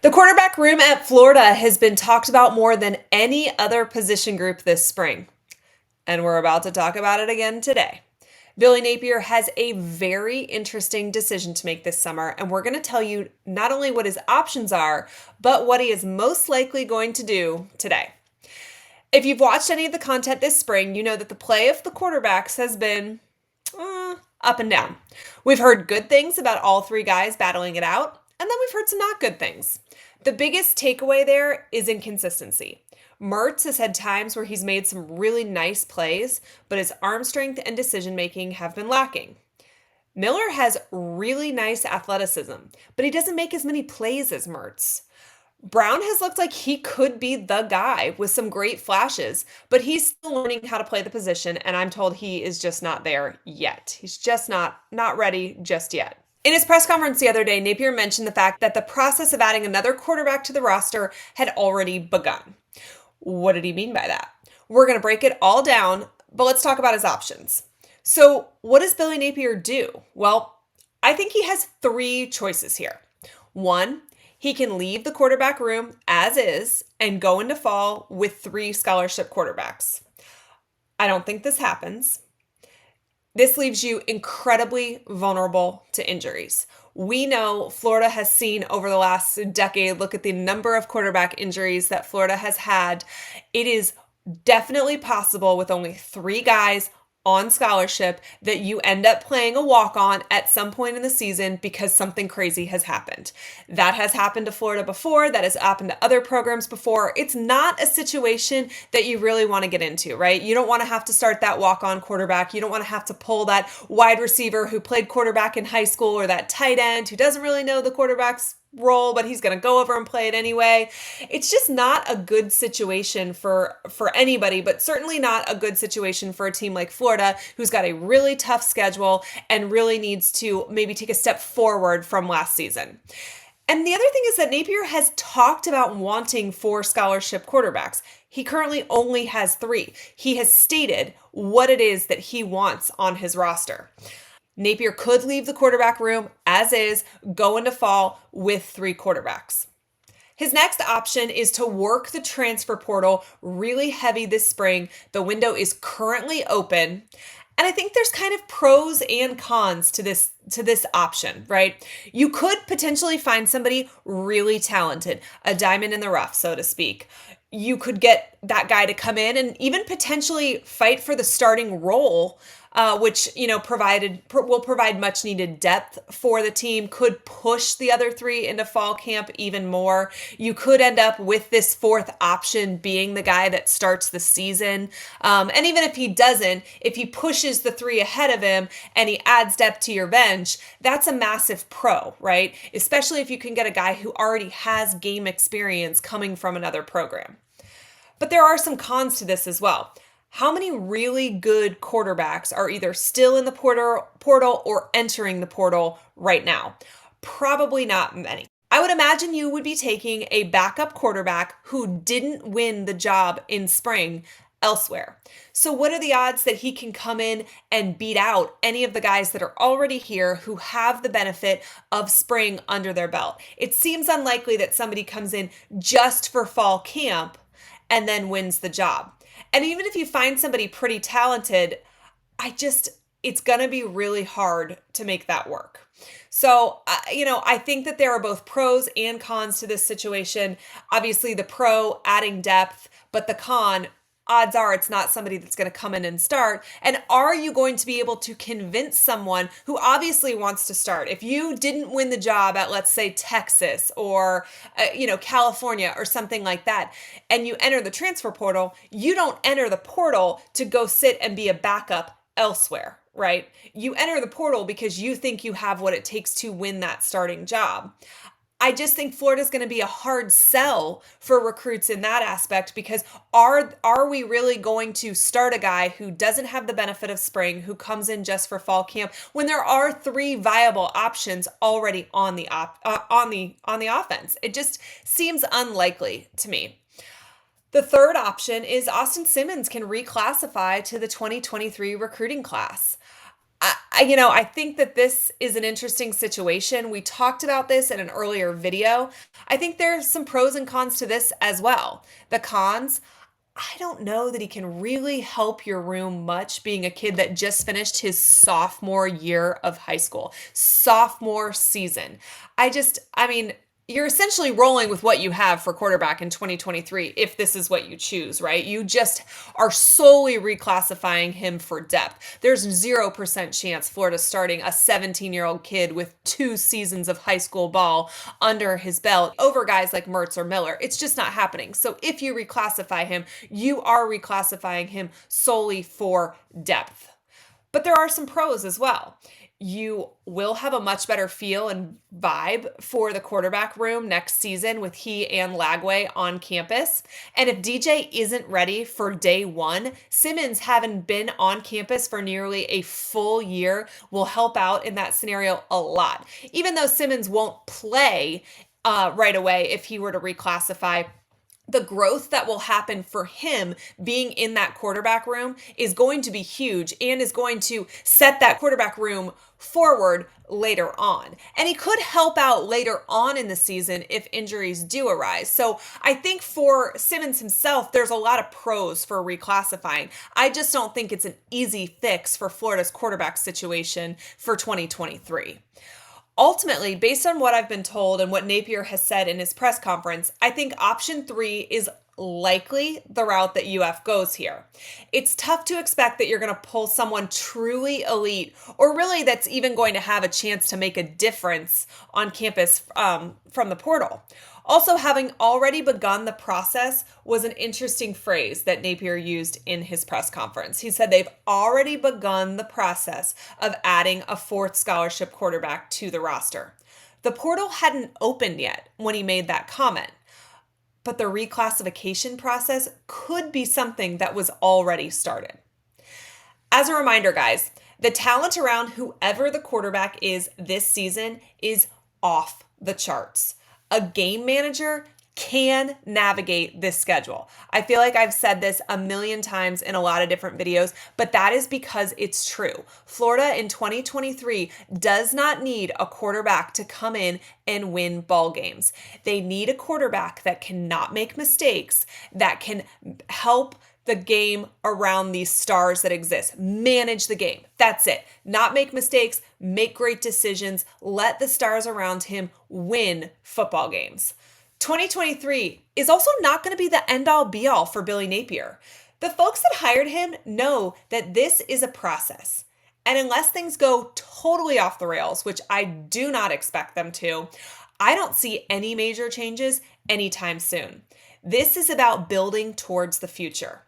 The quarterback room at Florida has been talked about more than any other position group this spring, and we're about to talk about it again today. Billy Napier has a very interesting decision to make this summer, and we're going to tell you not only what his options are, but what he is most likely going to do today. If you've watched any of the content this spring, you know that the play of the quarterbacks has been up and down. We've heard good things about all three guys battling it out, and then we've heard some not good things. The biggest takeaway there is inconsistency. Mertz has had times where he's made some really nice plays, but his arm strength and decision making have been lacking. Miller has really nice athleticism, but he doesn't make as many plays as Mertz. Brown has looked like he could be the guy with some great flashes, but he's still learning how to play the position, and I'm told he is just not there yet. He's just not ready just yet. In his press conference the other day, Napier mentioned the fact that the process of adding another quarterback to the roster had already begun. What did he mean by that? We're going to break it all down, but let's talk about his options. So, what does Billy Napier do? Well, I think he has three choices here. One, he can leave the quarterback room as is and go into fall with three scholarship quarterbacks. I don't think this happens. This leaves you incredibly vulnerable to injuries. We know Florida has seen over the last decade, look at the number of quarterback injuries that Florida has had. It is definitely possible with only three guys on scholarship that you end up playing a walk-on at some point in the season because something crazy has happened. That has happened to Florida before. That has happened to other programs before. It's not a situation that you really want to get into, right? You don't want to have to start that walk-on quarterback. You don't want to have to pull that wide receiver who played quarterback in high school or that tight end who doesn't really know the quarterback's role, but he's going to go over and play it anyway. It's just not a good situation for anybody, but certainly not a good situation for a team like Florida, who's got a really tough schedule and really needs to maybe take a step forward from last season. And the other thing is that Napier has talked about wanting four scholarship quarterbacks. He currently only has three. He has stated what it is that he wants on his roster. Napier could leave the quarterback room as is, go into fall with three quarterbacks. His next option is to work the transfer portal really heavy this spring. The window is currently open. And I think there's kind of pros and cons to this option, right? You could potentially find somebody really talented, a diamond in the rough, so to speak. You could get that guy to come in and even potentially fight for the starting role, which will provide much needed depth for the team, could push the other three into fall camp even more. You could end up with this fourth option being the guy that starts the season. And even if he doesn't, if he pushes the three ahead of him and he adds depth to your bench, that's a massive pro, right? Especially if you can get a guy who already has game experience coming from another program. But there are some cons to this as well. How many really good quarterbacks are either still in the portal or entering the portal right now? Probably not many. I would imagine you would be taking a backup quarterback who didn't win the job in spring elsewhere. So what are the odds that he can come in and beat out any of the guys that are already here who have the benefit of spring under their belt? It seems unlikely that somebody comes in just for fall camp and then wins the job. And even if you find somebody pretty talented, it's going to be really hard to make that work. So, I think that there are both pros and cons to this situation. Obviously, the pro, adding depth, but the con, odds are it's not somebody that's going to come in and start. And are you going to be able to convince someone who obviously wants to start? If you didn't win the job at, let's say, Texas or, California or something like that, and you enter the transfer portal, you don't enter the portal to go sit and be a backup elsewhere, right? You enter the portal because you think you have what it takes to win that starting job. I just think Florida's going to be a hard sell for recruits in that aspect because are we really going to start a guy who doesn't have the benefit of spring, who comes in just for fall camp, when there are three viable options already on the offense? It just seems unlikely to me. The third option is Austin Simmons can reclassify to the 2023 recruiting class. I think that this is an interesting situation. We talked about this in an earlier video. I think there's some pros and cons to this as well. The cons, I don't know that he can really help your room much being a kid that just finished his sophomore year of high school, sophomore season. I mean, you're essentially rolling with what you have for quarterback in 2023 if this is what you choose, right? You just are solely reclassifying him for depth. There's 0% chance Florida's starting a 17-year-old kid with 2 seasons of high school ball under his belt over guys like Mertz or Miller. It's just not happening. So if you reclassify him, you are reclassifying him solely for depth. But there are some pros as well. You will have a much better feel and vibe for the quarterback room next season with he and Lagway on campus. And if DJ isn't ready for day one, Simmons, having been on campus for nearly a full year, will help out in that scenario a lot. Even though Simmons won't play right away if he were to reclassify, the growth that will happen for him being in that quarterback room is going to be huge and is going to set that quarterback room forward later on. And he could help out later on in the season if injuries do arise. So I think for Simmons himself, there's a lot of pros for reclassifying. I just don't think it's an easy fix for Florida's quarterback situation for 2023. Ultimately, based on what I've been told and what Napier has said in his press conference, I think option 3 is likely the route that UF goes here. It's tough to expect that you're going to pull someone truly elite, or really that's even going to have a chance to make a difference on campus from the portal. Also, having already begun the process was an interesting phrase that Napier used in his press conference. He said they've already begun the process of adding a 4th scholarship quarterback to the roster. The portal hadn't opened yet when he made that comment, but the reclassification process could be something that was already started. As a reminder, guys, the talent around whoever the quarterback is this season is off the charts. A game manager can navigate this schedule. I feel like I've said this a million times in a lot of different videos, but that is because it's true. Florida in 2023 does not need a quarterback to come in and win ball games. They need a quarterback that cannot make mistakes, that can help the game around these stars that exist. Manage the game. That's it. Not make mistakes, make great decisions, let the stars around him win football games. 2023 is also not going to be the end-all be-all for Billy Napier. The folks that hired him know that this is a process. And unless things go totally off the rails, which I do not expect them to, I don't see any major changes anytime soon. This is about building towards the future.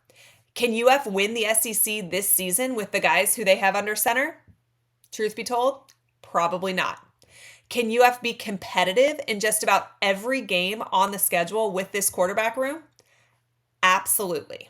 Can UF win the SEC this season with the guys who they have under center? Truth be told, probably not. Can UF be competitive in just about every game on the schedule with this quarterback room? Absolutely.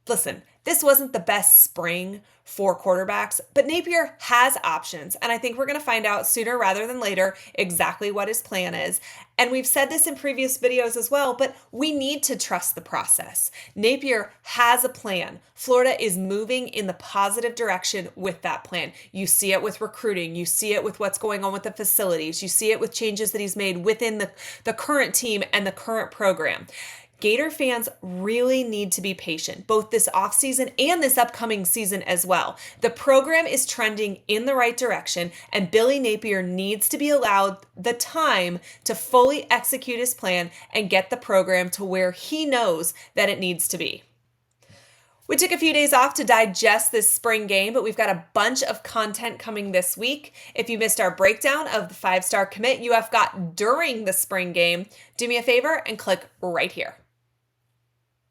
Listen, this wasn't the best spring for quarterbacks, but Napier has options, and I think we're going to find out sooner rather than later exactly what his plan is. And we've said this in previous videos as well, but we need to trust the process. Napier has a plan. Florida is moving in the positive direction with that plan. You see it with recruiting. You see it with what's going on with the facilities. You see it with changes that he's made within the current team and the current program. Gator fans really need to be patient, both this offseason and this upcoming season as well. The program is trending in the right direction, and Billy Napier needs to be allowed the time to fully execute his plan and get the program to where he knows that it needs to be. We took a few days off to digest this spring game, but we've got a bunch of content coming this week. If you missed our breakdown of the 5-star commit UF got during the spring game, do me a favor and click right here.